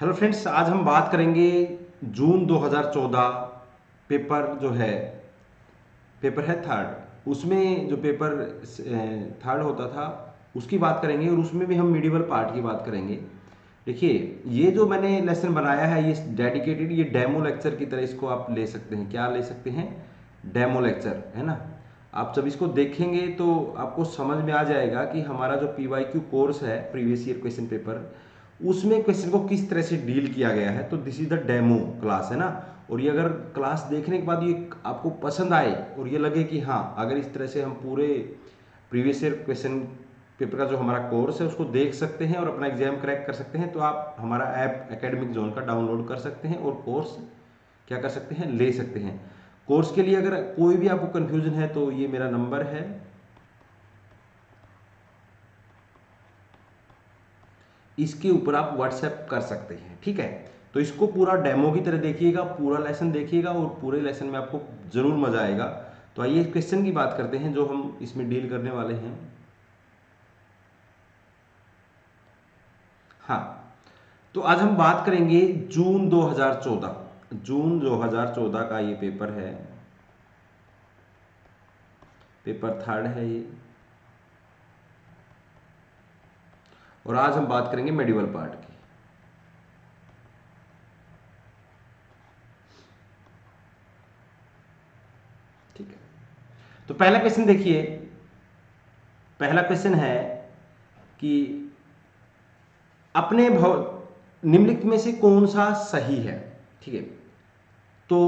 Hello friends, आज हम बात करेंगे जून 2014 पेपर जो है, पेपर है थर्ड। उसमें जो पेपर थर्ड होता था उसकी बात करेंगे और उसमें भी हम मिडिवल पार्ट की बात करेंगे। देखिए, ये जो मैंने लेसन बनाया है ये डेडिकेटेड, ये डेमो लेक्चर की तरह इसको आप ले सकते हैं। क्या ले सकते हैं? डेमो लेक्चर, है ना। आप जब इसको देखेंगे तो आपको समझ में आ जाएगा कि हमारा जो PYQ कोर्स है, प्रीवियस ईयर क्वेश्चन पेपर, उसमें क्वेश्चन को किस तरह से डील किया गया है। तो this is the demo class, है ना। और ये अगर क्लास देखने के बाद ये आपको पसंद आए और ये लगे कि हाँ, अगर इस तरह से हम पूरे प्रीवियस ईयर क्वेश्चन पेपर का जो हमारा कोर्स है उसको देख सकते हैं और अपना एग्जाम क्रैक कर सकते हैं, तो आप हमारा ऐप एकेडमिक जोन का डाउनलोड कर सकते हैं और कोर्स क्या कर सकते हैं, ले सकते हैं। कोर्स के लिए अगर कोई भी आपको कंफ्यूजन है तो ये मेरा नंबर है, इसके ऊपर आप व्हाट्सएप कर सकते हैं, ठीक है। तो इसको पूरा डेमो की तरह देखिएगा, पूरा लेसन देखिएगा और पूरे लेसन में आपको जरूर मजा आएगा। तो आइए क्वेश्चन की बात करते हैं जो हम इसमें डील करने वाले हैं। हाँ, तो आज हम बात करेंगे जून 2014। जून 2014 का ये पेपर है, पेपर थर्ड है ये। और आज हम बात करेंगे मेडिवल पार्ट की। ठीक है, तो पहला क्वेश्चन देखिए। पहला क्वेश्चन है कि अपने निम्नलिखित में से कौन सा सही है। ठीक है, तो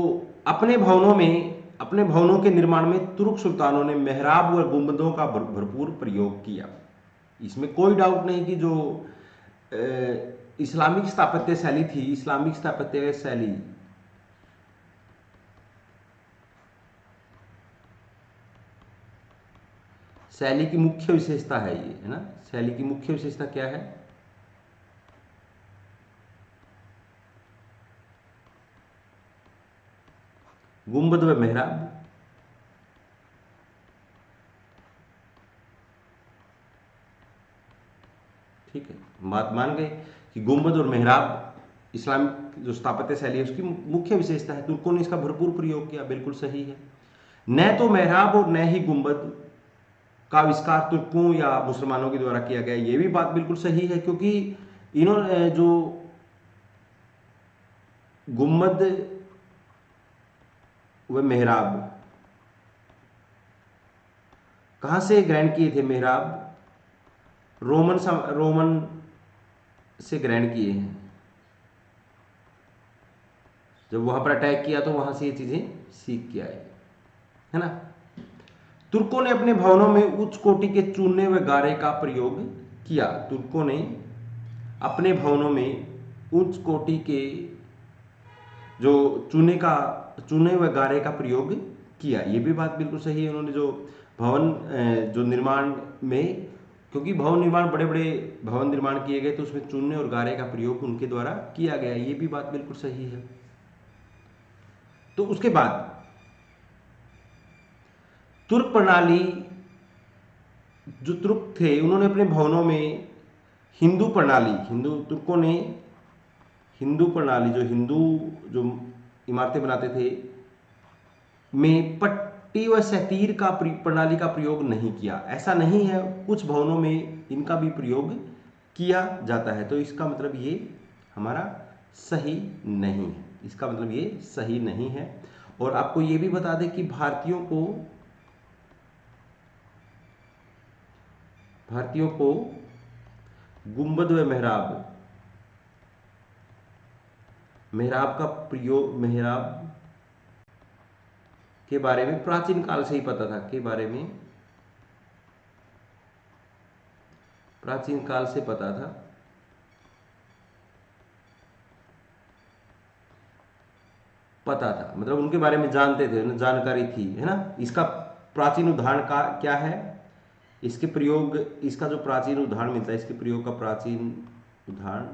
अपने भवनों के निर्माण में तुर्क सुल्तानों ने मेहराब व गुंबदों का भरपूर प्रयोग किया। इसमें कोई डाउट नहीं कि जो इस्लामिक स्थापत्य शैली थी, इस्लामिक स्थापत्य शैली शैली की मुख्य विशेषता है ये, है ना। शैली की मुख्य विशेषता क्या है? गुंबद व मेहराब। ठीक है, बात मान गए कि गुंबद और मेहराब इस्लामिक जो स्थापत्य शैली है उसकी मुख्य विशेषता है। तुर्कों ने इसका भरपूर प्रयोग किया, बिल्कुल सही है। न तो मेहराब और न ही गुंबद का आविष्कार तुर्कों या मुसलमानों के द्वारा किया गया, ये भी बात बिल्कुल सही है, क्योंकि इन्होंने जो गुंबद व मेहराब कहाँ से ग्रहण किए थे? मेहराब रोमन से ग्रहण किए हैं। जब वहां पर अटैक किया तो वहां से ये चीजें सीख के आए, है ना। तुर्कों ने अपने भवनों में उच्च कोटि के चूने व गारे का प्रयोग किया। तुर्कों ने अपने भवनों में उच्च कोटि के जो चूने व गारे का प्रयोग किया, ये भी बात बिल्कुल सही है। उन्होंने जो भवन जो निर्माण में, क्योंकि भवन निर्माण बड़े बड़े भवन निर्माण किए गए तो उसमें चूने और गारे का प्रयोग उनके द्वारा किया गया, ये भी बात बिल्कुल सही है। तो उसके बाद तुर्क प्रणाली, जो तुर्क थे उन्होंने अपने भवनों में हिंदू तुर्कों ने हिंदू प्रणाली, जो इमारतें बनाते थे, में पट्टी व सतीर का प्रणाली का प्रयोग नहीं किया। ऐसा नहीं है, कुछ भवनों में इनका भी प्रयोग किया जाता है। तो इसका मतलब ये हमारा सही नहीं है, इसका मतलब ये सही नहीं है। और आपको ये भी बता दें कि भारतीयों को गुंबद व मेहराब के बारे में प्राचीन काल से ही पता था, के बारे में प्राचीन काल से पता था, मतलब उनके बारे में जानते थे, उन्हें जानकारी थी, है ना। इसका प्राचीन उदाहरण का क्या है? इसका जो प्राचीन उदाहरण मिलता है, इसके प्रयोग का प्राचीन उदाहरण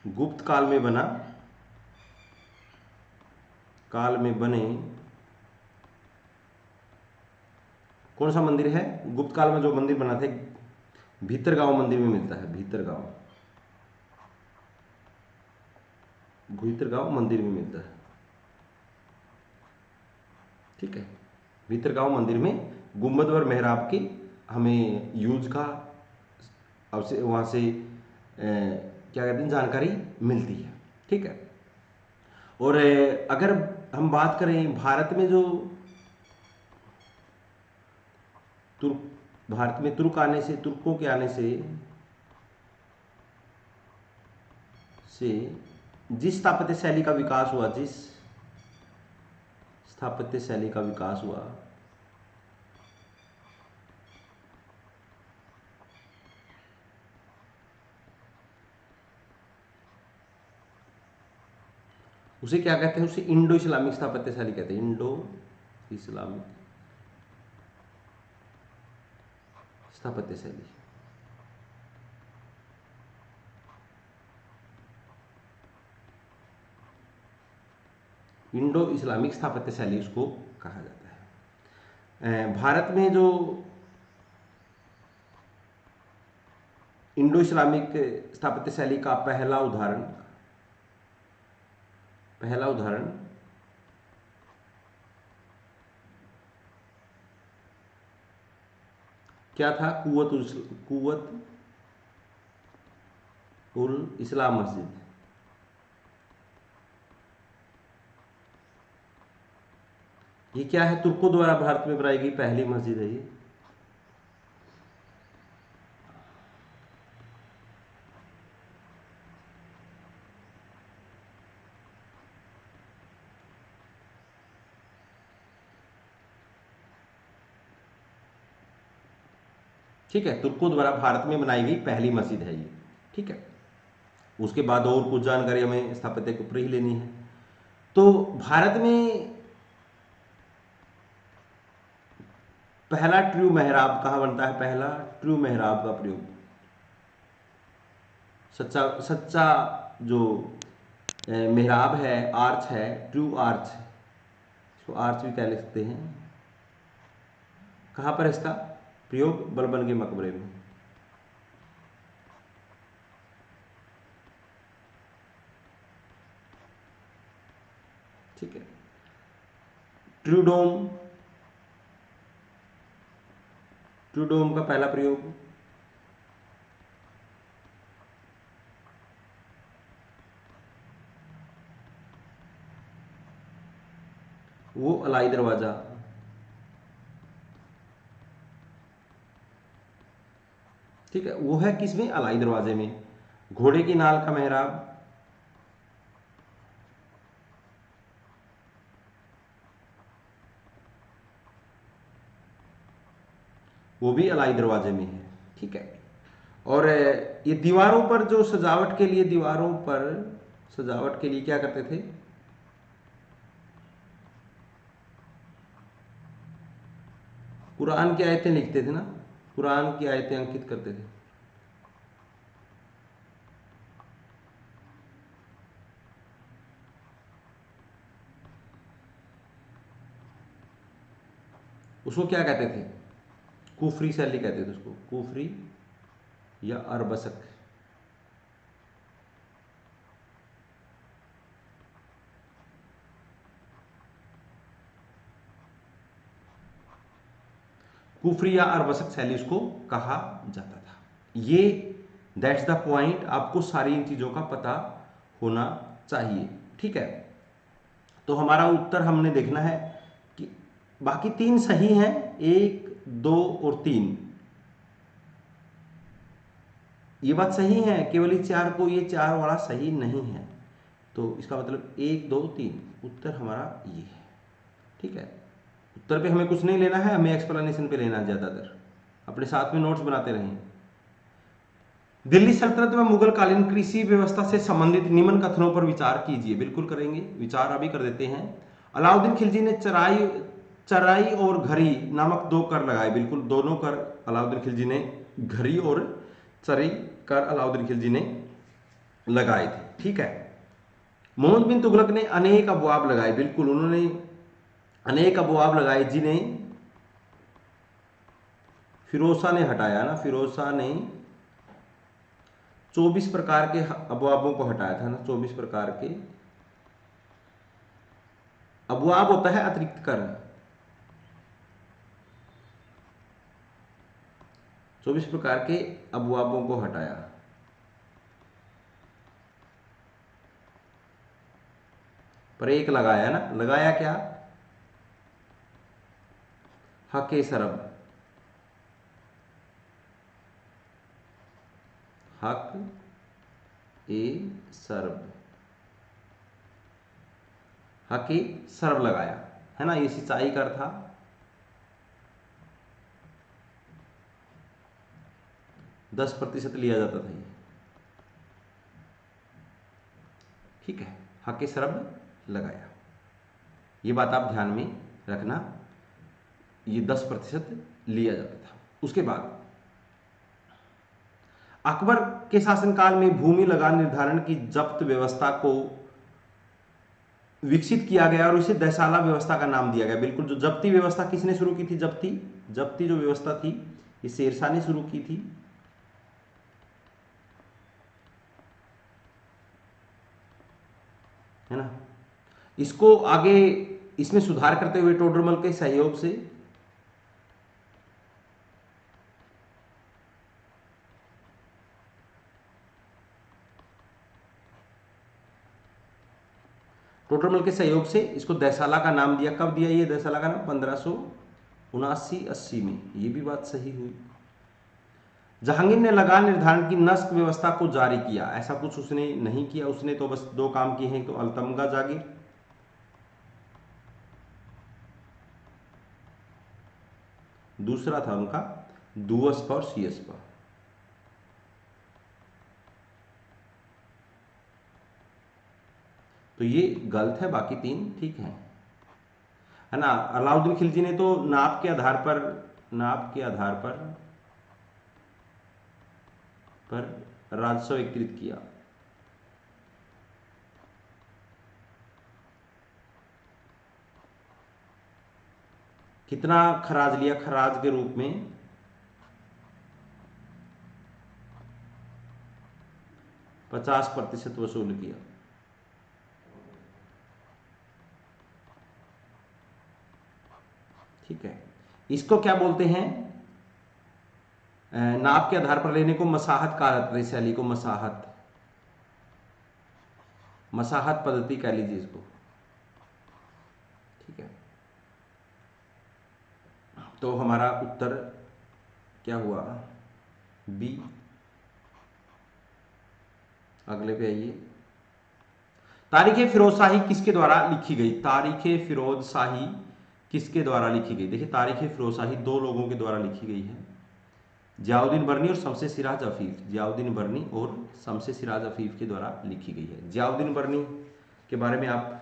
गुप्त काल में बने कौन सा मंदिर है? गुप्त काल में जो मंदिर बना थे, भीतरगांव मंदिर में मिलता है। भीतरगांव मंदिर में मिलता है। ठीक है, भीतरगांव मंदिर में गुंबद और मेहराब की हमें यूज का अवश्य वहाँ से क्या कहते हैं जानकारी मिलती है। ठीक है, और अगर हम बात करें भारत में जो भारत में तुर्कों के आने से जिस स्थापत्य शैली का विकास हुआ, उसे क्या कहते हैं? उसे इंडो इस्लामिक स्थापत्य शैली कहते हैं। इंडो इस्लामिक स्थापत्य शैली, इंडो इस्लामिक स्थापत्य शैली उसको कहा जाता है। भारत में जो इंडो इस्लामिक स्थापत्य शैली का पहला उदाहरण क्या था? कुव्वत उल इस्लाम मस्जिद। ये क्या है? तुर्कों द्वारा भारत में बनाई गई पहली मस्जिद है ये। ठीक है, तुर्कों द्वारा भारत में बनाई गई पहली मस्जिद है ये। ठीक है, उसके बाद और कुछ जानकारी हमें स्थापत्य के ऊपर ही लेनी है। तो भारत में पहला ट्रू मेहराब कहाँ बनता है? पहला ट्रू मेहराब का प्रयोग, सच्चा जो मेहराब है, आर्च है, ट्रू आर्च, इसको आर्च भी कह सकते हैं। कहाँ पर है इसका प्रयोग? बलबन के मकबरे में। ठीक है, ट्रूडोम का पहला प्रयोग वो अलाई दरवाजा, ठीक है, वो है किसमें? अलाई दरवाजे में। घोड़े की नाल का मेहराब, वो भी अलाई दरवाजे में है। ठीक है, और ये दीवारों पर जो सजावट के लिए क्या करते थे? कुरान की आयतें लिखते थे ना, कुरान की आयतें अंकित करते थे। उसको क्या कहते थे? कुफरी शैली कहते थे उसको, कुफरी या अरबसक। कुफरी या अरबसक शैली उसको कहा जाता था। ये दैट्स द पॉइंट, आपको सारी इन चीजों का पता होना चाहिए। ठीक है, तो हमारा उत्तर हमने देखना है कि बाकी तीन सही हैं, 1, 2 और 3 ये बात सही है, केवल ये 4 को, ये 4 वाला सही नहीं है। तो इसका मतलब 1, 2, 3 उत्तर हमारा ये है। ठीक है, उत्तर पे हमें कुछ नहीं लेना है, हमें एक्सप्लेनेशन पे लेना है ज़्यादातर। अपने साथ में नोट्स बनाते रहें। दिल्ली सल्तनत में मुगल कालीन कृषि व्यवस्था से संबंधित निम्न कथनों पर विचार कीजिए। बिल्कुल करेंगे, विचार अभी कर देते हैं। अलाउद्दीन खिलजी ने चराई और घरी नामक 2 कर लगाए। बिल्कुल, दोनों कर अलाउद्दीन खिलजी ने, घरी और चरी कर अलाउद्दीन खिलजी ने लगाए थे। ठीक है, मोहम्मद बिन तुगलक ने अनेक अबवाब लगाए। बिल्कुल, उन्होंने अनेक अबवाब लगाए जिन्हें फिरोज शाह ने हटाया ना, फिरोज शाह ने 24 प्रकार के अबवाबों को हटाया था ना, 24 प्रकार के अबवाब होता है अतिरिक्त कर, 24 प्रकार के अबवाबों को हटाया। पर एक लगाया ना, लगाया क्या? हक सरब, हक ए सरब, हक ए सरब लगाया है ना। ये सिंचाई कर था, 10% लिया जाता था ये, ठीक है। हक ए सरब लगाया, ये बात आप ध्यान में रखना, ये 10% लिया जाता था। उसके बाद अकबर के शासनकाल में भूमि लगान निर्धारण की जब्त व्यवस्था को विकसित किया गया और इसे दहसाला व्यवस्था का नाम दिया गया। बिल्कुल, जो जब्ती व्यवस्था किसने शुरू की थी? जब्ती जो व्यवस्था थी ये शेरशाह ने शुरू की थी, है ना। इसको आगे इसमें सुधार करते हुए टोडरमल के सहयोग से टोडरमल के सहयोग से इसको दहसाला का नाम दिया। कब दिया ये दहसाला का नाम? 1579-80 में। ये भी बात सही हुई। जहांगीर ने लगान निर्धारण की नस्क व्यवस्था को जारी किया, ऐसा कुछ उसने नहीं किया। उसने तो बस 2 काम किए हैं, तो अलतमगा जागीर, दूसरा था उनका दुअस्प और सीअस्प। तो ये गलत है, बाकी 3 ठीक है ना। अलाउद्दीन खिलजी ने तो नाप के आधार पर राजस्व एकत्रित किया। कितना खराज लिया? खराज के रूप में 50% वसूल किया। ठीक है, इसको क्या बोलते हैं? नाप के आधार पर लेने को मसाहत कहा जाता है। इस शैली को मसाहत पद्धति कह लीजिए इसको, ठीक है। तो हमारा उत्तर क्या हुआ? बी। अगले पे आइए। तारीखे फिरोज शाही किसके द्वारा लिखी गई? तारीखे फिरोज शाही किसके द्वारा लिखी गई? देखिए, तारीखे फिरोज शाही 2 लोगों के द्वारा लिखी गई है, जियाउद्दीन बर्नी और शमसे सिराज अफीफ। जियाउद्दीन बर्नी और शमसे सिराज अफीफ के द्वारा लिखी गई है। जियाउद्दीन बर्नी के बारे में आप,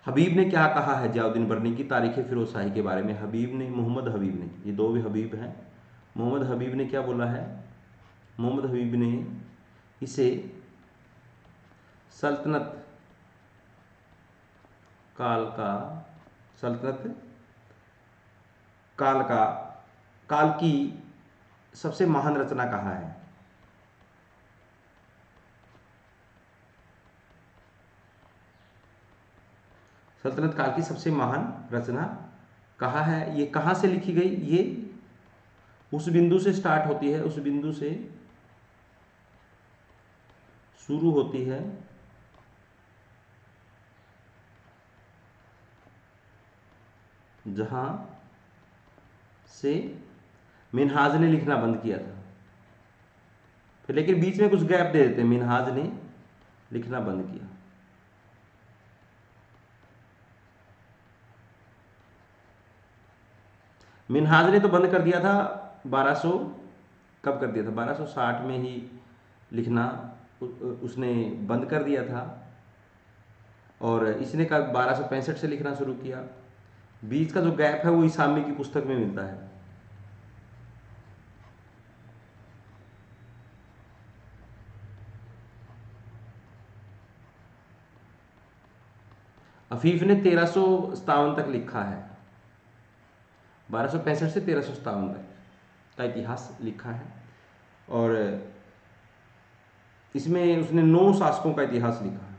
हबीब ने क्या कहा है जियाउद्दीन बर्नी की तारीखे फिरोज शाही के बारे में? हबीब ने, मोहम्मद हबीब ने, ये 2 भी हबीब हैं। मोहम्मद हबीब ने क्या बोला है? मोहम्मद हबीब ने इसे सल्तनत काल का, सल्तनत काल की सबसे महान रचना कहा है। सल्तनत काल की सबसे महान रचना कहा है। ये कहाँ से लिखी गई? ये उस बिंदु से स्टार्ट होती है, उस बिंदु से शुरू होती है जहां से मिनहाज ने लिखना बंद किया था। फिर लेकिन बीच में कुछ गैप दे देते हैं, मिनहाज ने लिखना बंद किया। मिनहाज ने तो बंद कर दिया था 1200, कब कर दिया था? 1260 में ही लिखना उसने बंद कर दिया था, और इसने कब 1265 से लिखना शुरू किया। बीच का जो गैप है वो इसामी की पुस्तक में मिलता है। अफीफ ने 1357 तक लिखा है, 1265 से 1357 तक। का इतिहास लिखा है और इसमें उसने 9 शासकों का इतिहास लिखा है।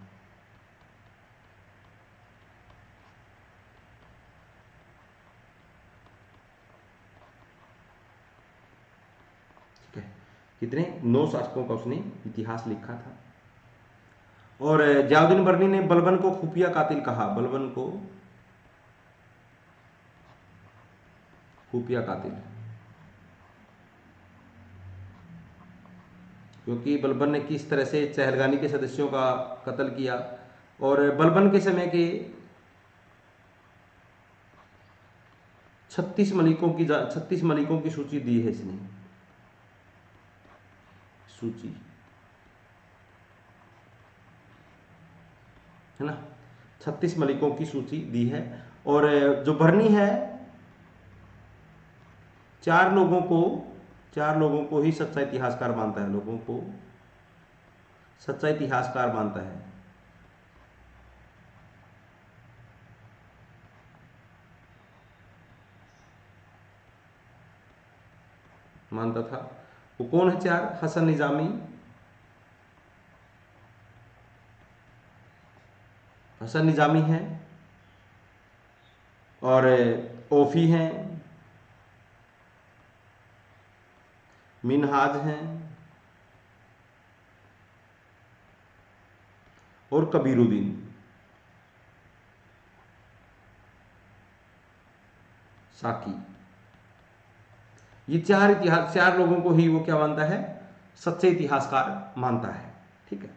ठीक है, कितने 9 शासकों का उसने इतिहास लिखा था। और जलालुद्दीन बर्नी ने बलबन को खुफिया कातिल कहा, बलबन को खुफिया कातिल, क्योंकि बलबन ने किस तरह से चहलगानी के सदस्यों का कत्ल किया। और बलबन के समय के 36 मलिकों की सूची दी है इसने, सूची है ना, 36 मलिकों की सूची दी है। और जो बर्नी है 4 लोगों को ही सच्चा इतिहासकार मानता है, लोगों को सच्चा इतिहासकार मानता है। मानता था। वो कौन है 4? हसन निजामी, हसन निजामी है और ओफी हैं, मिनहाज हैं और कबीरुद्दीन। साकी, ये 4 लोगों को ही वो क्या मानता है, सच्चे इतिहासकार मानता है। ठीक है,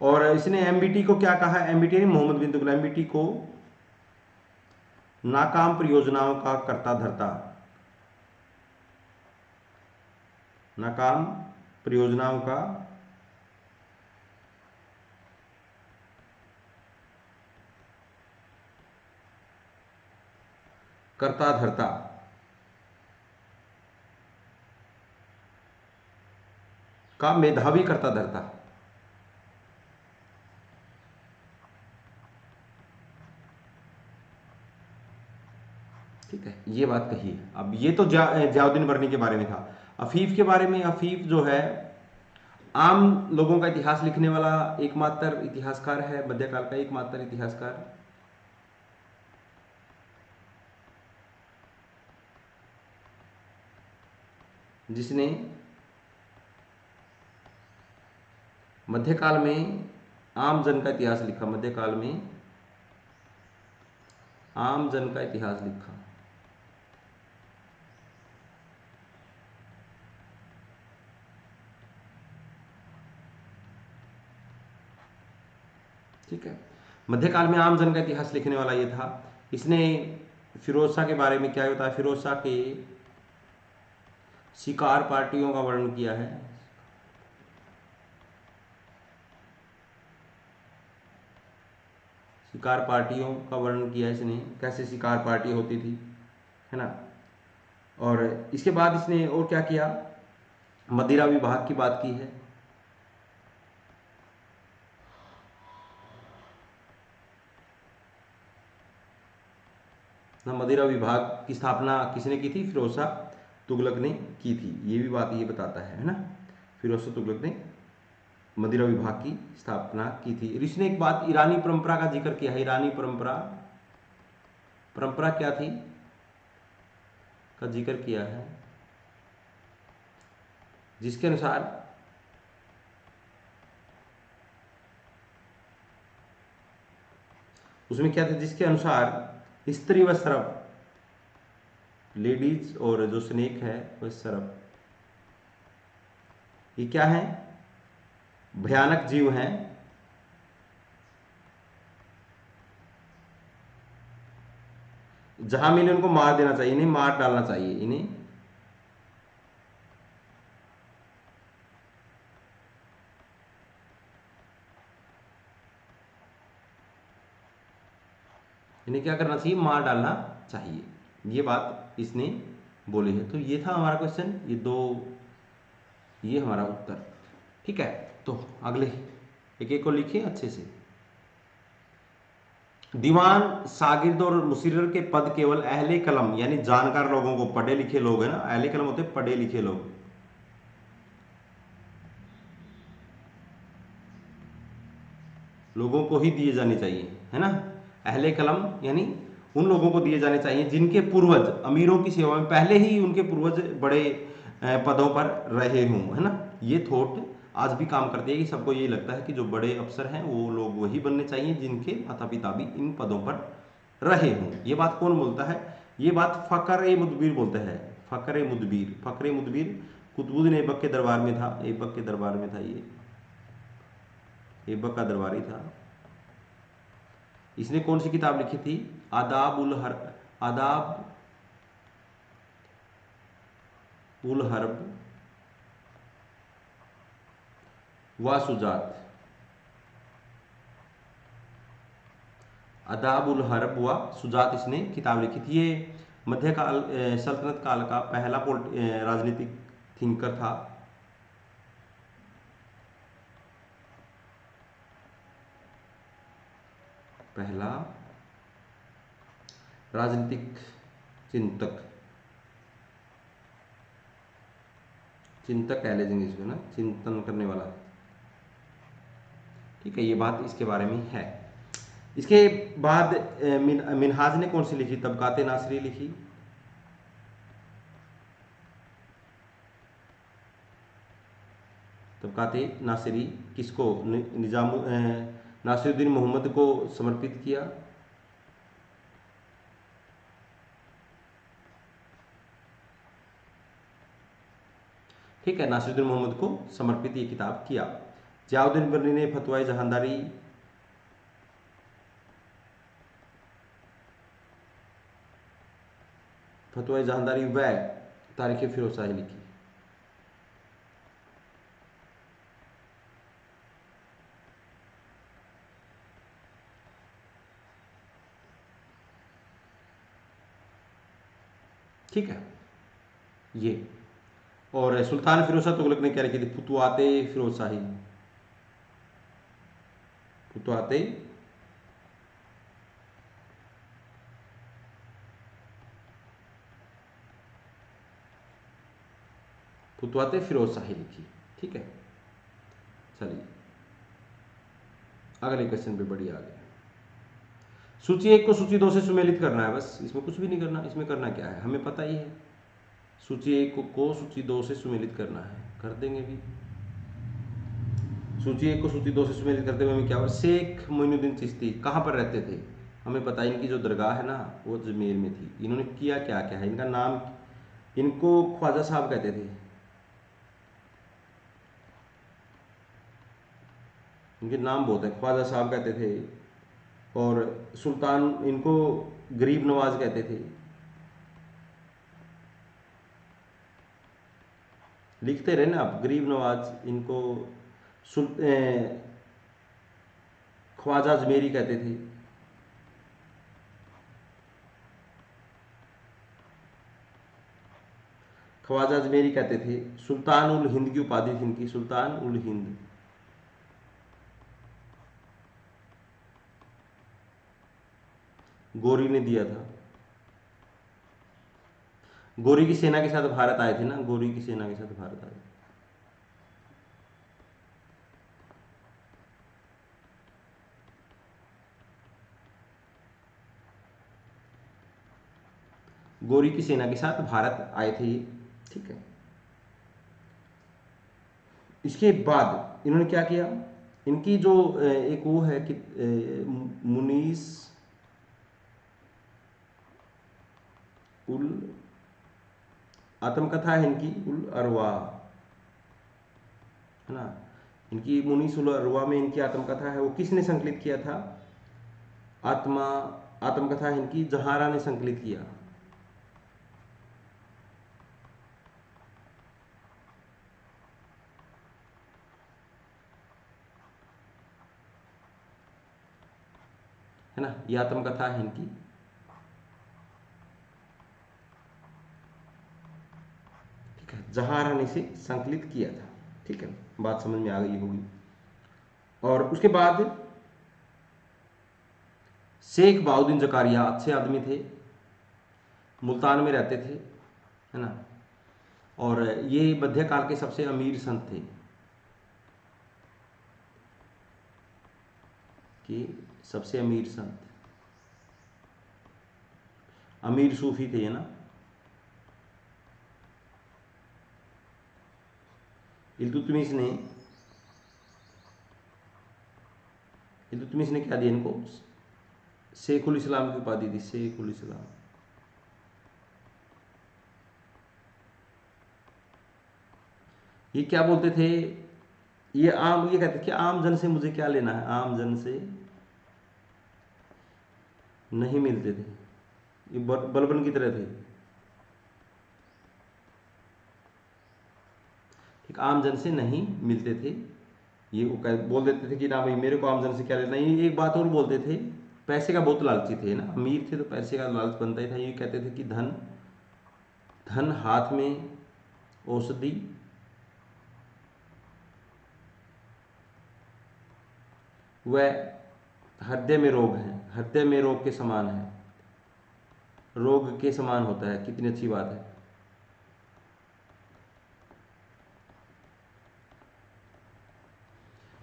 और इसने एमबीटी को क्या कहा, एमबीटी ने मोहम्मद बिन तुगलक, एमबीटी को नाकाम परियोजनाओं का करता धरता, नाकाम परियोजनाओं का करता धरता, का मेधावी करता धरता। ठीक है, ये बात कही है। अब ये तो जलालुद्दीन बर्नी के बारे में था। अफीफ के बारे में, अफीफ जो है आम लोगों का इतिहास लिखने वाला एकमात्र इतिहासकार है, मध्यकाल का एकमात्र इतिहासकार, जिसने मध्यकाल में आम जन का इतिहास लिखा, मध्यकाल में आम जन का इतिहास लिखा। ठीक है, मध्यकाल में आम जन का इतिहास लिखने वाला ये था। इसने फिरोज शाह के बारे में क्या होता है, फिरोज शाह के शिकार पार्टियों का वर्णन किया है। शिकार पार्टियों का वर्णन किया है इसने, कैसे शिकार पार्टी होती थी, है ना। और इसके बाद इसने और क्या किया, मदिरा विभाग की बात की है। ना, मदिरा विभाग की स्थापना किसने की थी, फिरोज शाह तुगलक ने की थी, ये भी बात ये बताता है ना। फिरोज शाह तुगलक ने मदिरा विभाग की स्थापना की थी। इसने एक बात ईरानी परंपरा का जिक्र किया है, ईरानी परंपरा, परंपरा क्या थी का जिक्र किया है, जिसके अनुसार उसमें क्या था, जिसके अनुसार स्त्री व सर्प, लेडीज और जो स्नेक है वह सर्प, ये क्या है, भयानक जीव हैं, जहां मिले उनको मार देना चाहिए, इन्हें मार डालना चाहिए, इन्हें इन्हें क्या करना चाहिए, मार डालना चाहिए। ये बात इसने बोली है। तो ये था हमारा क्वेश्चन, ये हमारा उत्तर। ठीक है, तो अगले एक एक को लिखिए अच्छे से। दीवान, शागिर्द और मुसीरर के पद केवल अहले कलम यानी जानकार लोगों को, पढ़े लिखे लोग है ना, अहले कलम होते पढ़े लिखे लोग, लोगों को ही दिए जाने चाहिए, है ना। अहले कलम यानी उन लोगों को दिए जाने चाहिए जिनके पूर्वज अमीरों की सेवा में, पहले ही उनके पूर्वज बड़े पदों पर रहे हों, है ना। ये थॉट आज भी काम करती है कि सबको ये लगता है कि जो बड़े अफसर हैं वो लोग वही बनने चाहिए जिनके माता पिता भी इन पदों पर रहे हों। ये बात कौन बोलता है? ये बात फ़खर ए मुदबिर बोलते हैं। फ़खर ए मुदबिर, फ़खर ए मुदबिर कुतुबुद्दीन ऐबक के दरबार में था, ऐबक के दरबार में था, ये ऐबक का दरबारी था। इसने कौन सी किताब लिखी थी? आदाब उल हर, आदाब उल हर्ब व सुजात, आदाब उल हर्ब व सुजात इसने किताब लिखी थी। ये मध्यकाल सल्तनत काल का पहला राजनीतिक थिंकर था। पहला राजनीतिक चिंतक, चिंतक कह लीजिए इसको ना, चिंतन करने वाला, ठीक है। ये बात इसके बारे में है। इसके बाद मिनहाज ने कौन सी लिखी? तबकाते नासरी लिखी। तबकाते नासरी किसको? निजाम नासिरुद्दीन मोहम्मद को समर्पित किया। ठीक है, नासिरुद्दीन मोहम्मद को समर्पित ये किताब किया। जियाउद्दीन बर्नी ने फतवाए जहानदारी, फतवाए जहानदारी व तारीख फिरोज शाही लिखी। ठीक है ये। और सुल्तान फिरोज शाह तुगलक ने क्या लिखी थी? फुतवाते फिरोज शाही, फुतवाते फुतवाते फिरोज शाही लिखी। ठीक है, चलिए अगले क्वेश्चन पे बढ़िया आ गया। सूची एक को सूची दो से सुमेलित करना है, बस इसमें कुछ भी नहीं करना। इसमें करना क्या है हमें पता ही है। सूची एक को सूची दो से सुमेलित करना है, कर देंगे भी। सूची एक को सूची दो से सुमेलित करते हुए हमें क्या, शेख मोइनुद्दीन चिश्ती कहाँ पर रहते थे? हमें पता है इनकी जो दरगाह है ना वो अजमेर में थी। इन्होंने किया क्या क्या है, इनका नाम, इनको ख्वाजा साहब कहते थे, इनके नाम बहुत है, ख्वाजा साहब कहते थे। और सुल्तान, इनको गरीब नवाज कहते थे। लिखते रहे ना आप, गरीब नवाज, इनको ख्वाजा अजमेरी कहते थे। ख्वाजा अजमेरी कहते थे। सुल्तान उल हिंद की उपाधि थी इनकी, सुल्तान उल हिंद। गोरी ने दिया था। गोरी की सेना के साथ भारत आए थे ना, गोरी की सेना के साथ भारत आए। गोरी की सेना के साथ भारत आए थे ये। ठीक है, इसके बाद इन्होंने क्या किया, इनकी जो एक वो है कि मुनीस उल, आत्मकथा है इनकी उल अरवा, है ना। इनकी मुनीस उल अरवा में इनकी आत्मकथा है, वो किसने संकलित किया था? आत्मा, आत्मकथा है इनकी जहारा ने संकलित किया। है ना, ये आत्मकथा है इनकी। ठीक है, जहारा ने इसे संकलित किया था। ठीक है, बात समझ में आ गई होगी। और उसके बाद शेख बहाउद्दीन जकारिया अच्छे आदमी थे, मुल्तान में रहते थे, है ना, और ये मध्यकाल के सबसे अमीर संत थे, कि सबसे अमीर संत, अमीर सूफी थे, है ना। इल्तुतमिश ने क्या दिया इनको, शेखुल इस्लाम की उपाधि दी, शेखुल इस्लाम। ये क्या बोलते थे, ये कहते कि आम जन से मुझे क्या लेना है, आम जन से नहीं मिलते थे, ये बलबन की तरह थे। ठीक, आम जन से नहीं मिलते थे, ये वो बोल देते थे कि ना भाई मेरे को आम जन से क्या लेना। ये एक बात और बोलते थे, पैसे का बहुत लालची थे ना, अमीर थे तो पैसे का लालच बनता ही था। ये कहते थे कि धन धन हाथ में औषधि, वह हृदय में रोग है, हृदय में रोग के समान है, रोग के समान होता है। कितनी अच्छी बात है।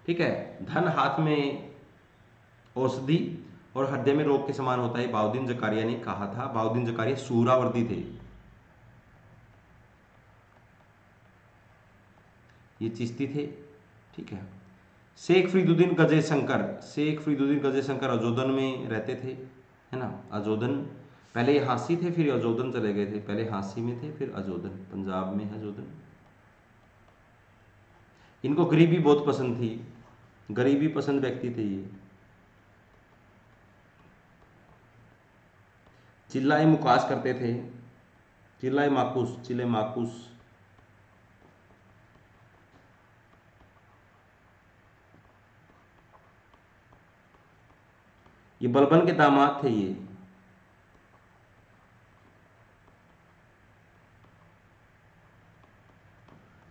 ठीक है, धन हाथ में औषधि और हृदय में रोग के समान होता है, बहाउद्दीन जकारिया ने कहा था। बहाउद्दीन जकारिया सूरावर्दी थे, ये चिश्ती थे। ठीक है, शेख फरीदुद्दीन गजे शंकर, शेख फरीदुद्दीन गजे शंकर अजोदन में रहते थे, है ना। अजोदन, पहले ये हांसी थे, फिर अजोदन चले गए थे, पहले हांसी में थे, फिर अजोदन, पंजाब में है अजोदन। इनको गरीबी बहुत पसंद थी, गरीबी पसंद व्यक्ति थे ये। चिल्लाए मुकास करते थे, चिल्लाए माकूस, चिल्ले माकूस। ये बलबन के दामाद थे, ये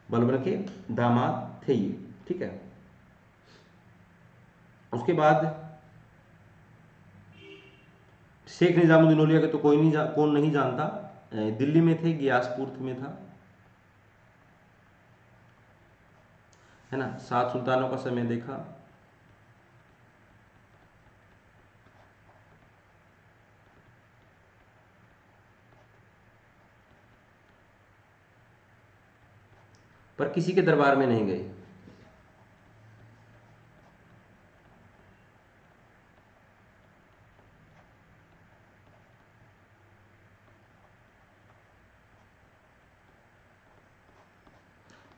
बलबन के दामाद थे ये। ठीक है, उसके बाद शेख निजामुद्दीन औलिया के तो कोई नहीं कौन नहीं जानता। दिल्ली में थे, गियासपुर में था, है ना। 7 सुल्तानों का समय देखा। पर किसी के दरबार में नहीं गए।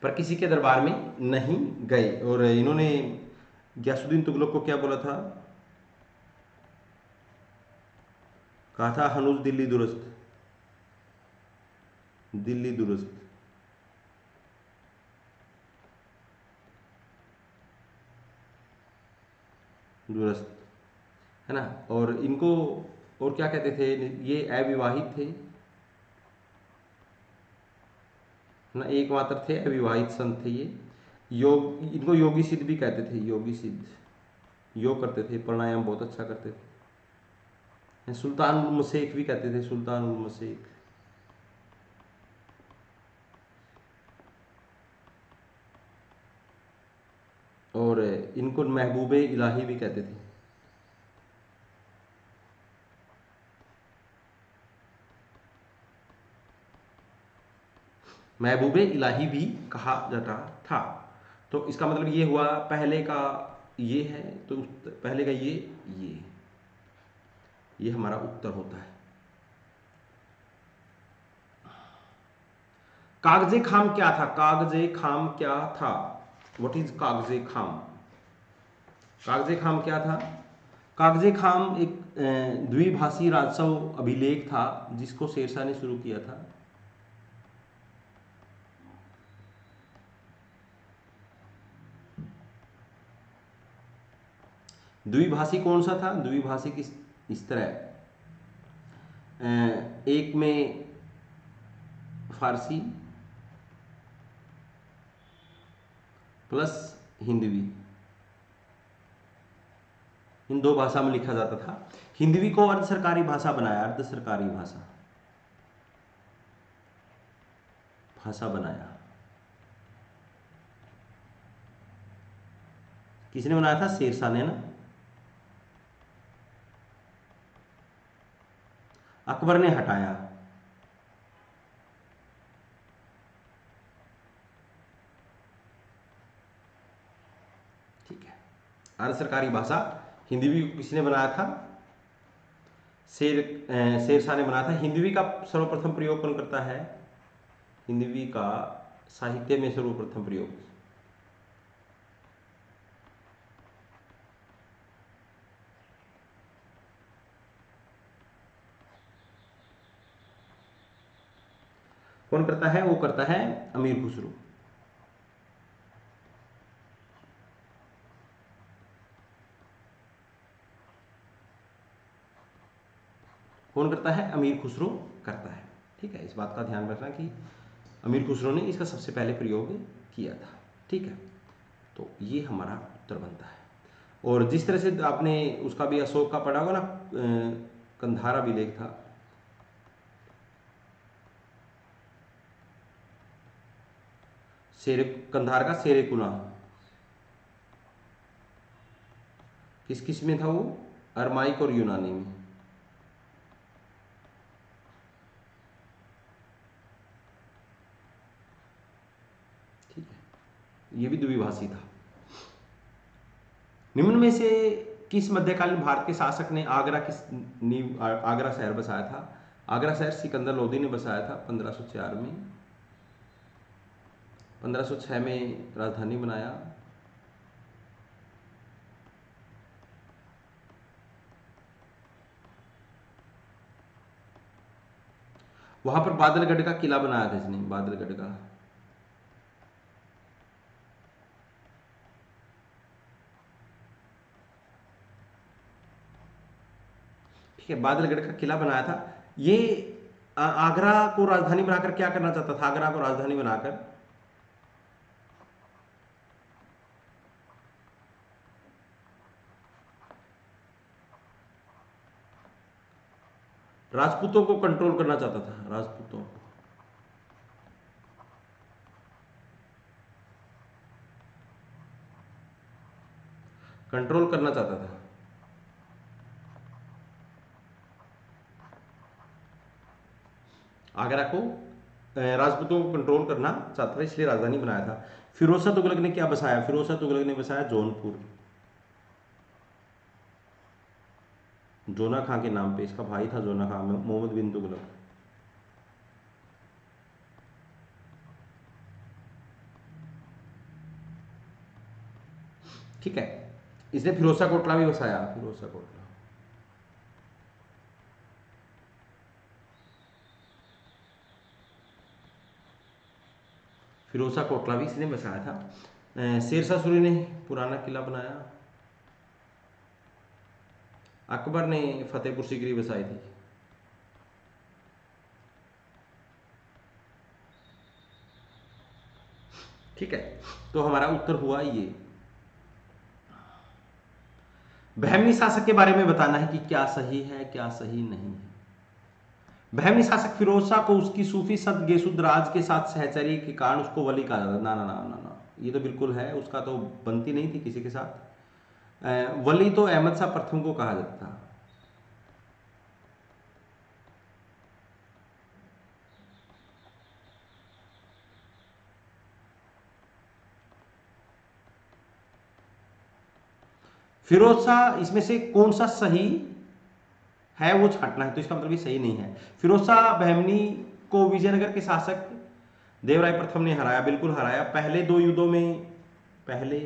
पर किसी के दरबार में नहीं गए। और इन्होंने गयासुद्दीन तुगलक को क्या बोला था, कहा था हनूज दिल्ली दुरुस्त, दिल्ली दुरुस्त। दुरुस्त, है ना। और इनको और क्या कहते थे, ये अविवाहित थे, है ना, एकमात्र थे, अविवाहित संत थे ये। योग, इनको योगी सिद्ध भी कहते थे, योगी सिद्ध, योग करते थे, प्राणायाम बहुत अच्छा करते थे। सुल्तान उल मशेख भी कहते थे, सुल्तान उल मशेख। और इनको महबूबे इलाही भी कहते थे, महबूबे इलाही भी कहा जाता था। तो इसका मतलब ये हुआ, पहले का ये है तो पहले का ये हमारा उत्तर होता है। कागजे खाम क्या था, कागजे खाम क्या था, व्हाट इज कागजे खाम। कागजे खाम क्या था, कागजे खाम एक द्विभाषी राजस्व अभिलेख था, जिसको शेरशाह ने शुरू किया था। द्विभाषी कौन सा था, द्विभाषी किस इस तरह, एक में फारसी प्लस हिंदवी, इन दो भाषा में लिखा जाता था। हिंदवी को अर्ध सरकारी भाषा बनाया, अर्ध सरकारी भाषा भाषा बनाया। किसने बनाया था? शेरशाह ने ना। अकबर ने हटाया। ठीक है, अर्ध सरकारी भाषा हिंदवी को किसने बनाया था? शेरशाह ने बनाया था। हिंदवी का सर्वप्रथम प्रयोग कौन करता है? हिंदवी का साहित्य में सर्वप्रथम प्रयोग कौन करता है? वो करता है अमीर खुसरो। कौन करता है? अमीर खुसरो करता है। ठीक है, इस बात का ध्यान रखना कि अमीर खुसरो ने इसका सबसे पहले प्रयोग किया था। ठीक है, तो ये हमारा उत्तर बनता है। और जिस तरह से आपने उसका भी अशोक का पढ़ा होगा ना, कंधार अभिलेख था, शेर कंधार का शेर कुना किस किस में था? वो अरमाइक और यूनानी में। ठीक है, ये भी द्विभाषी था। निम्न में से किस मध्यकालीन भारत के शासक ने आगरा किस नींव आगरा शहर बसाया था? आगरा शहर सिकंदर लोदी ने बसाया था 1504 में। 1506 में राजधानी बनाया। वहां पर बादलगढ़ का किला बनाया था इसने, बादलगढ़ का। ठीक है, बादलगढ़ का किला बनाया था। ये आगरा को राजधानी बनाकर क्या करना चाहता था? आगरा को राजधानी बनाकर राजपूतों को कंट्रोल करना चाहता था, राजपूतों को कंट्रोल करना चाहता था। आगरा को राजपूतों को कंट्रोल करना चाहता था, इसलिए राजधानी बनाया था। फिरोज शाह तुगलक ने क्या बसाया? फिरोज शाह तुगलक ने बसाया जौनपुर। जोना खां के नाम पे, इसका भाई था जोना खां, मोहम्मद बिन तुगलक। ठीक है, इसने फिरोजा कोटला भी बसाया, फिरोजा कोटला। फिरोजा कोटला भी इसने बसाया था। शेरशाह सूरी ने पुराना किला बनाया। अकबर ने फतेहपुर सीकरी बसाई थी। ठीक है, तो हमारा उत्तर हुआ ये। बहमनी शासक के बारे में बताना है कि क्या सही है क्या सही नहीं है। बहमनी शासक फिरोज शाह को उसकी सूफी संत गेसुद राज के साथ सहचर्य के कारण उसको वली कहा जाता है। ना ना ना ना ना, ये तो बिल्कुल है, उसका तो बनती नहीं थी किसी के साथ। वली तो अहमद शाह प्रथम को कहा जाता था। फिरोज शाह इसमें से कौन सा सही है वो छांटना है, तो इसका मतलब ये सही नहीं है। फिरोज शाह बहमनी को विजयनगर के शासक देवराय प्रथम ने हराया, बिल्कुल हराया। पहले दो युद्धों में, पहले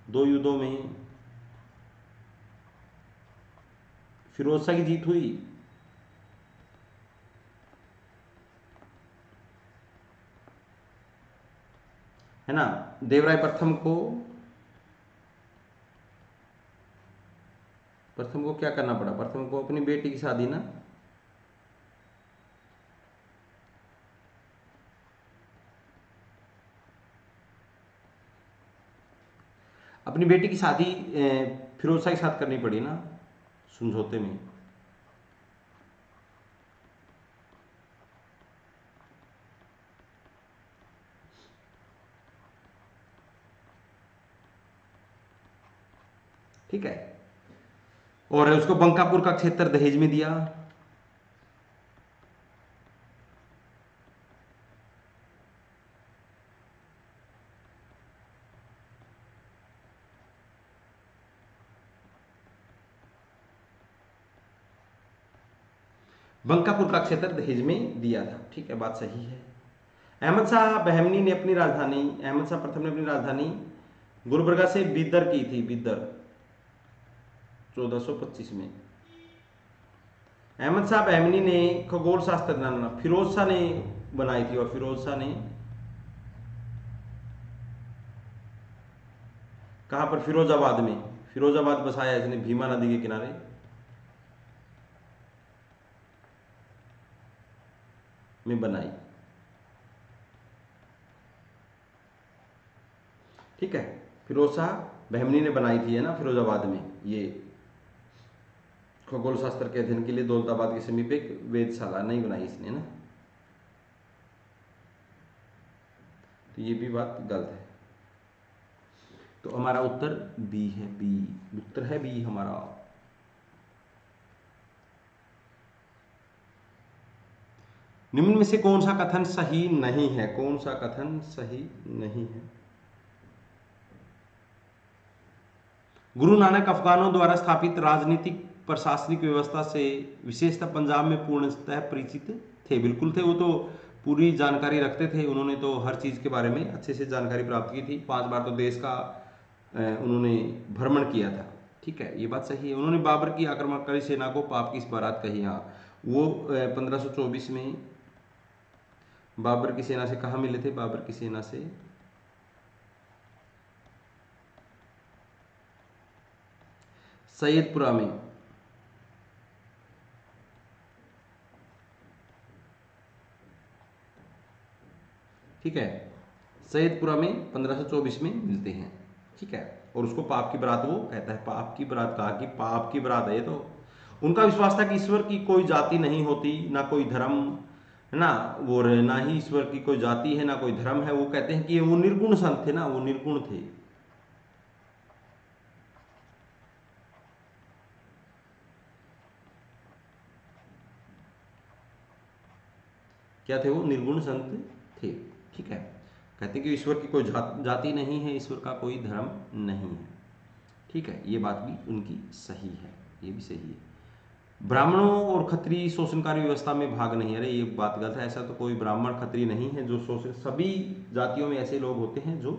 दो युद्धों में फिरोज शाह की जीत हुई। है ना, देवराय प्रथम को क्या करना पड़ा? प्रथम को अपनी बेटी की शादी ना, अपनी बेटी की शादी फिरोज शाह के साथ करनी पड़ी ना, समझौते में। ठीक है, और उसको बंकापुर का क्षेत्र दहेज में दिया। बंकापुर का क्षेत्र दहेज में दिया था। ठीक है, बात सही है। अहमद शाह बहमनी ने अपनी राजधानी, अहमद शाह प्रथम ने अपनी राजधानी गुलबर्गा से बिदर की थी, बिदर 1425 में। अहमद शाह बहमनी ने खगोल शास्त्र फिरोज शाह ने बनाई थी, और फिरोज शाह ने कहां पर? फिरोजाबाद में। फिरोजाबाद बसाया इसने भीमा नदी के किनारे। में बनाई। ठीक है, फिरोज शाह बहमनी ने बनाई थी, है ना, फिरोजाबाद में, ये खगोल शास्त्र के अध्ययन के लिए दौलताबाद के समीप एक वेधशाला नहीं बनाई इसने ना। तो ये भी बात गलत है। तो हमारा उत्तर बी है, बी उत्तर है बी हमारा। निम्न में से कौन सा कथन सही नहीं है? कौन सा कथन सही नहीं है? गुरु नानक अफगानों द्वारा स्थापित राजनीतिक प्रशासनिक व्यवस्था से विशेषतः पंजाब में पूर्णतः परिचित थे। बिल्कुल थे, वो तो पूरी जानकारी रखते थे, उन्होंने तो हर चीज़ के बारे में अच्छे से जानकारी प्राप्त की थी। 5 बार तो देश का उन्होंने भ्रमण किया था। ठीक है, ये बात सही है। उन्होंने बाबर की आक्रमणकारी सेना को पाप की इस बारात कही। हाँ, वो 1524 में बाबर की सेना से कहाँ मिले थे? बाबर की सेना से सैयदपुरा में। ठीक है, सैयदपुरा में 1524 में मिलते हैं। ठीक है, और उसको पाप की बरात वो कहता है, पाप की बरात कहा कि पाप की बरात है ये तो। उनका विश्वास था कि ईश्वर की कोई जाति नहीं होती, ना कोई धर्म, है ना, वो ना ही ईश्वर की कोई जाति है, ना कोई धर्म है। वो कहते हैं कि वो निर्गुण संत थे ना, वो निर्गुण थे। क्या थे वो? निर्गुण संत थे। ठीक है, कहते हैं कि ईश्वर की कोई जाति नहीं है, ईश्वर का कोई धर्म नहीं है। ठीक है, ये बात भी उनकी सही है, ये भी सही है। ब्राह्मणों और खत्री शोषणकारी व्यवस्था में भाग नहीं। अरे ये बात गलत है, ऐसा तो कोई ब्राह्मण खत्री नहीं है जो शोषण। सभी जातियों में ऐसे लोग होते हैं जो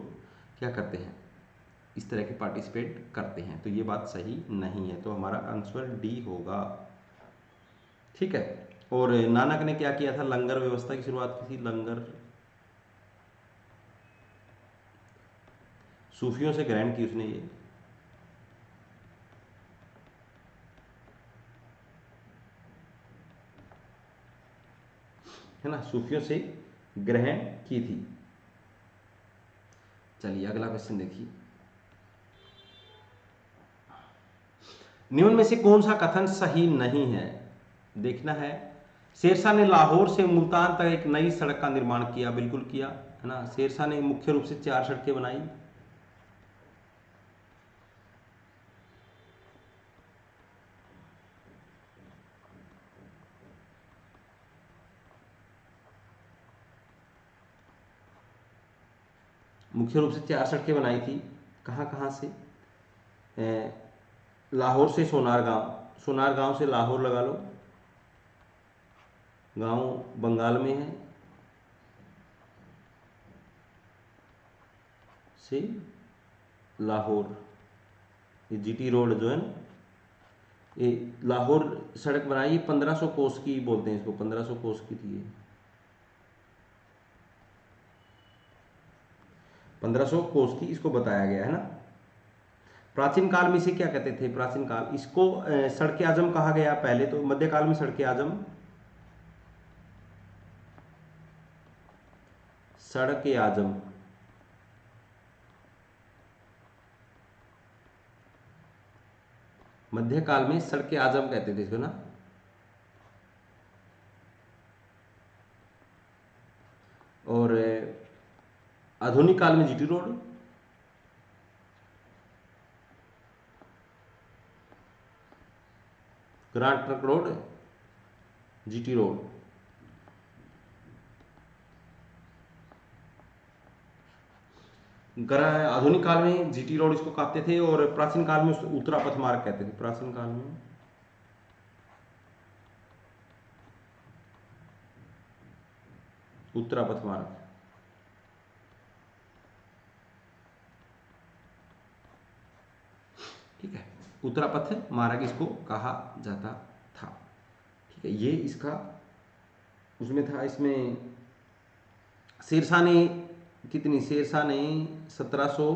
क्या करते हैं, इस तरह के पार्टिसिपेट करते हैं। तो ये बात सही नहीं है, तो हमारा आंसर डी होगा। ठीक है, और नानक ने क्या किया था? लंगर व्यवस्था की शुरुआत की थी। लंगर सूफियों से ग्रहण की उसने, ये है ना, सूफियों से ग्रहण की थी। चलिए अगला क्वेश्चन देखिए। निम्न में से कौन सा कथन सही नहीं है? देखना है। शेरशाह ने लाहौर से मुल्तान तक एक नई सड़क का निर्माण किया। बिल्कुल किया, है ना। शेरशाह ने मुख्य रूप से 4 सड़कें बनाई। मुख्य रूप से 4 सड़कें बनाई थी। कहाँ कहाँ से? लाहौर से सोनार गांव, सोनार गांव से लाहौर लगा लो, गांव बंगाल में है, से लाहौर, ये जीटी रोड जो है ना, ये लाहौर सड़क बनाई। 1500 कोस की बोलते हैं इसको, 1500 कोस की थी ये, 1500 कोस की इसको बताया गया है ना। प्राचीन काल में इसे क्या कहते थे? प्राचीन काल इसको सड़क आजम कहा गया पहले तो। मध्यकाल में सड़क आजम, सड़क आजम, मध्यकाल में सड़क आजम कहते थे इसको ना। और आधुनिक काल में GT road, grand trunk road, GT road. आधुनिक काल में जीटी रोड इसको कहते थे, और प्राचीन काल में उत्तरा पथ मार्ग कहते थे। प्राचीन काल में उत्तरा पथ मार्ग। ठीक है, उत्तरा पथ मार्ग इसको कहा जाता था। ठीक है, ये इसका उसमें था। इसमें शेरशाह ने शेरशाह ने 1700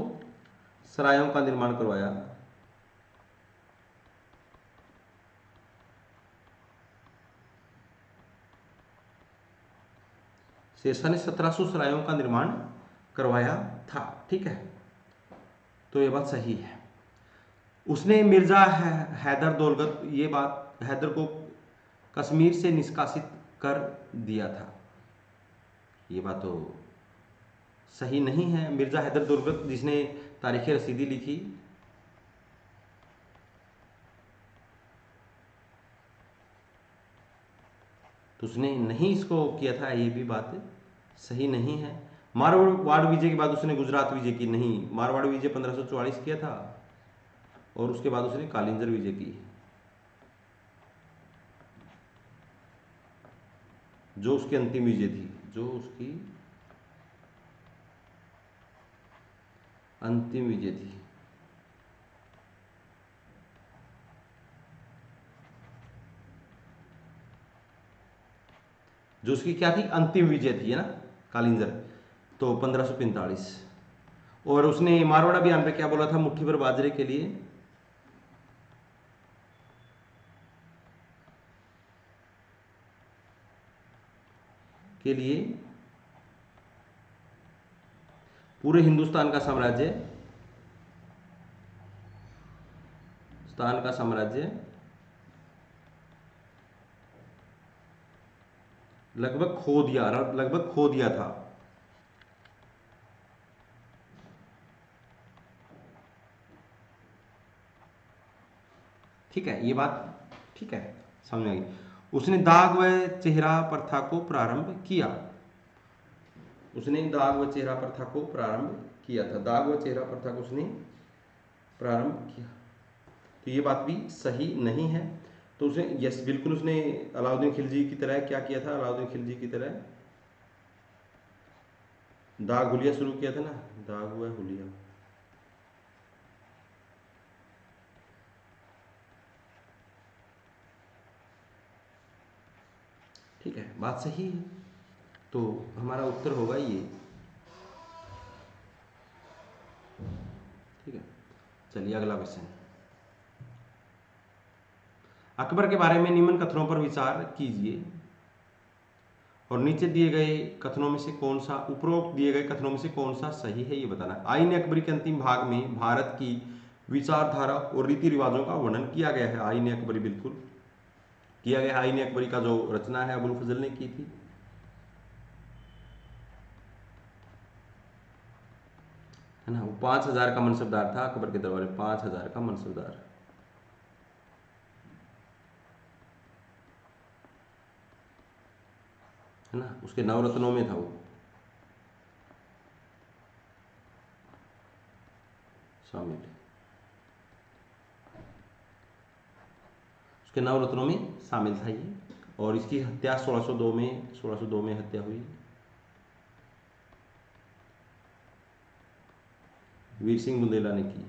सरायों का निर्माण करवाया। शेरशाह ने 1700 सरायों का निर्माण करवाया था। ठीक है, तो ये बात सही है। उसने मिर्जा हैदर दौलत, ये बात, हैदर को कश्मीर से निष्कासित कर दिया था। ये बात तो सही नहीं है। मिर्जा हैदर दौलत जिसने तारीख रसीदी लिखी, तो उसने नहीं इसको किया था, ये भी बात सही नहीं है। मारवाड़ विजय के बाद उसने गुजरात विजय की नहीं, मारवाड़ विजय 1544 किया था, और उसके बाद उसने कालिंजर विजय की, जो उसकी अंतिम विजय थी, जो उसकी अंतिम विजय थी। जो उसकी क्या थी, अंतिम विजय थी, है ना, कालिंजर, तो 1545। और उसने मारवाड़ अभियान पे क्या बोला था, मुट्ठी भर बाजरे के लिए पूरे हिंदुस्तान का साम्राज्य लगभग खो दिया था। ठीक है, ये बात ठीक है, समझ आई। उसने दाग व चेहरा प्रथा को प्रारंभ किया। उसने दाग व चेहरा प्रथा को प्रारंभ किया था। दाग व चेहरा प्रथा को उसने प्रारंभ किया, तो ये बात भी सही नहीं है। तो उसने, यस बिल्कुल, उसने अलाउद्दीन खिलजी की तरह क्या किया था, अलाउद्दीन खिलजी की तरह दाग हुलिया शुरू किया था ना, दाग व हुलिया। ठीक है, बात सही है, तो हमारा उत्तर होगा ये। ठीक है, चलिए अगला क्वेश्चन। अकबर के बारे में निम्न कथनों पर विचार कीजिए, और नीचे दिए गए कथनों में से कौन सा, उपरोक्त दिए गए कथनों में से कौन सा सही है, ये बताना। आईन अकबरी के अंतिम भाग में भारत की विचारधारा और रीति रिवाजों का वर्णन किया गया है। आईन अकबरी बिल्कुल किया गया। आईन अकबरी का जो रचना है अबुल फजल ने की थी, है ना। वो 5000 का मनसबदार था अकबर के दरबार में, 5000 का मनसबदार, है ना। उसके नवरत्नों में था वो शामिल, उसके नवरत्नों में शामिल था ये। और इसकी हत्या 1602 में हत्या हुई, वीर सिंह बुंदेला ने की।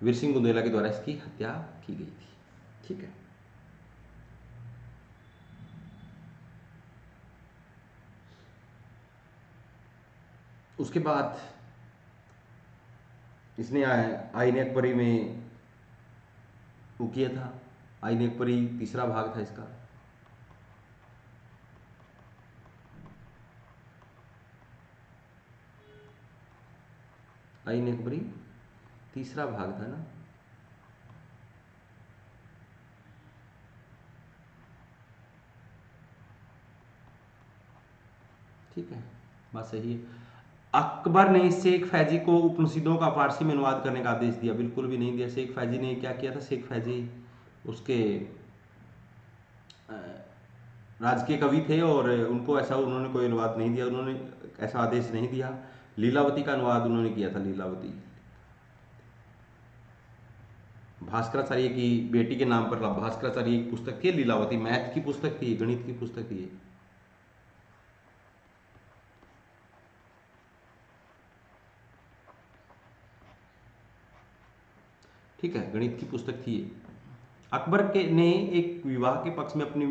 वीर सिंह बुंदेला के द्वारा इसकी हत्या की गई थी। ठीक है, उसके बाद इसने आईन अकबरी में वो किया था। आईन अकबरी तीसरा भाग था इसका। आइन अकबरी तीसरा भाग था ना। ठीक है, बात सही है। अकबर ने शेख फैजी को उपनिषदों का फारसी में अनुवाद करने का आदेश दिया? बिल्कुल भी नहीं दिया। शेख फैजी ने क्या किया था? शेख फैजी उसके राजकीय कवि थे और उनको ऐसा उन्होंने कोई अनुवाद नहीं दिया, उन्होंने ऐसा आदेश नहीं दिया। लीलावती का अनुवाद उन्होंने किया था, लीलावती भास्कराचार्य की बेटी के नाम पर भास्कराचार्य की पुस्तक थी लीलावती, मैथ की पुस्तक थी, गणित की पुस्तक थी। ठीक है, गणित की पुस्तक थी। अकबर के ने एक विवाह के पक्ष में अपनी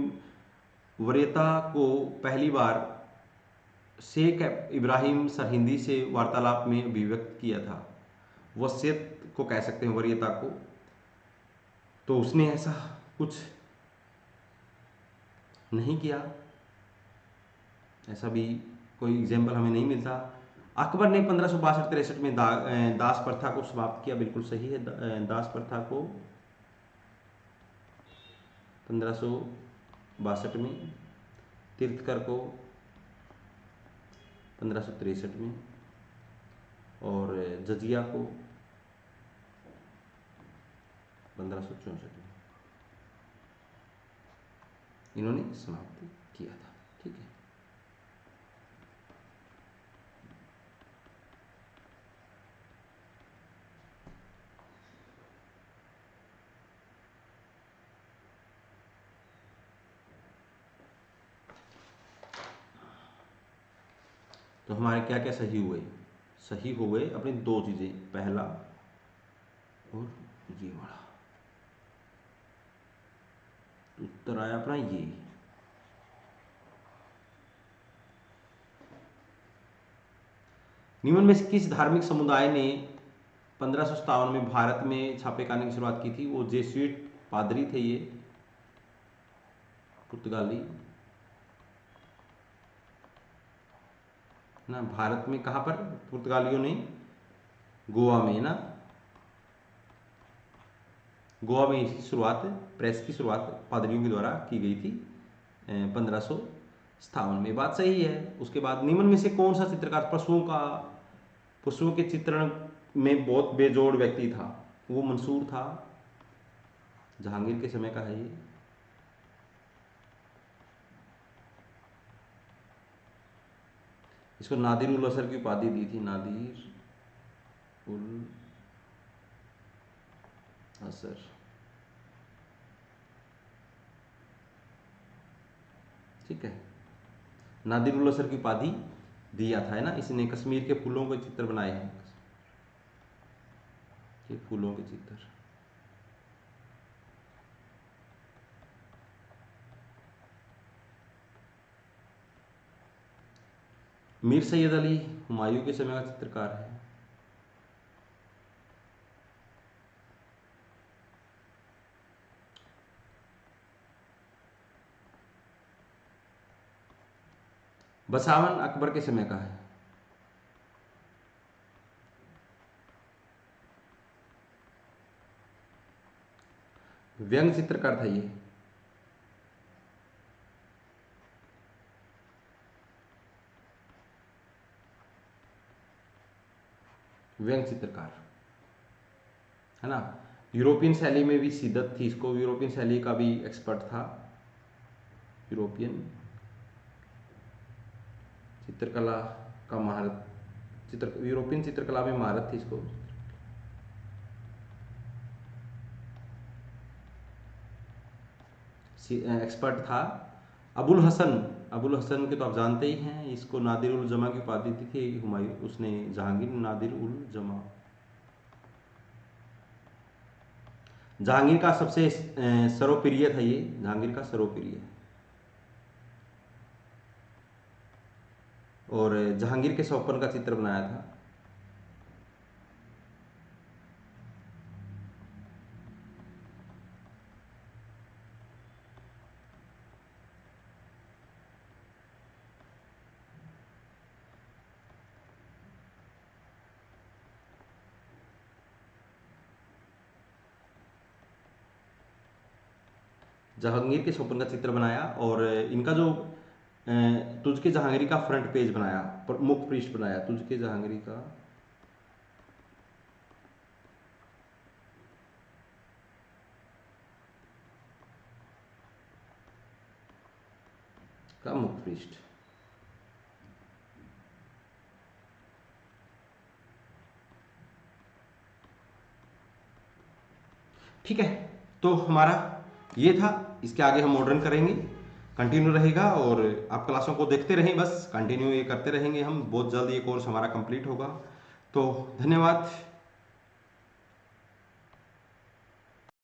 वरीयता को पहली बार शेख इब्राहिम सरहिंदी से वार्तालाप में अभिव्यक्त किया था। वसीयत को कह सकते हैं, वरीयता को। तो उसने ऐसा कुछ नहीं किया, ऐसा भी कोई एग्जाम्पल हमें नहीं मिलता। अकबर ने 1562-63 में दास प्रथा को समाप्त किया, बिल्कुल सही है। दास प्रथा को 1562 में, तीर्थकर को 1563 में और जजिया को 1564 में इन्होंने समाप्त किया था। ठीक है, तो हमारे क्या क्या सही हुए? सही हुए अपनी दो चीजें, पहला और ये वाला। उत्तर आया अपना ये। निम्न में से किस धार्मिक समुदाय ने 1557 में भारत में छापेखाने की शुरुआत की थी? वो जेsuit पादरी थे, ये पुर्तगाली ना। भारत में कहाँ पर पुर्तगालियों ने? गोवा में ना, गोवा में इसकी शुरुआत, प्रेस की शुरुआत पादरियों के द्वारा की गई थी 1557 में। बात सही है। उसके बाद निम्न में से कौन सा चित्रकार पशुओं के चित्रण में बहुत बेजोड़ व्यक्ति था? वो मंसूर था, जहांगीर के समय का है ये। इसको नादिर उल असर की उपाधि दी थी, नादिर उल असर। ठीक है, नादिर उल असर की उपाधि दिया था, है ना। इसने कश्मीर के फूलों के चित्र बनाए हैं, ये फूलों के चित्र। मीर सैयद अली हुमायूं के समय का चित्रकार है। बसावन अकबर के समय का है। व्यंग चित्रकार था ये। व्यंग चित्रकार, है ना। यूरोपियन शैली में भी शिद्दत थी इसको, यूरोपियन शैली का भी एक्सपर्ट था। यूरोपियन चित्रकला का महारत, यूरोपियन चित्रकला में महारत थी इसको। एक्सपर्ट था। अबुल हसन के तो आप जानते ही हैं, इसको नादिर उल जमा की उपाधि दी थी हुमायूं, उसने जहांगीर नादिर उल जमा। जहांगीर का सबसे सर्वप्रिय था ये, जहांगीर का सर्वप्रिय। और जहांगीर के स्वप्न का चित्र बनाया था। जहांगीर के स्वप्न का चित्र बनाया और इनका जो तुझके जहांगीरी का फ्रंट पेज बनाया, मुख पृष्ठ बनाया, तुझके जहांगीरी का मुख पृष्ठ। ठीक है, तो हमारा ये था। इसके आगे हम मॉडर्न करेंगे, कंटिन्यू रहेगा और आप क्लासों को देखते रहें, बस कंटिन्यू ये करते रहेंगे हम। बहुत जल्द ये कोर्स हमारा कंप्लीट होगा। तो धन्यवाद।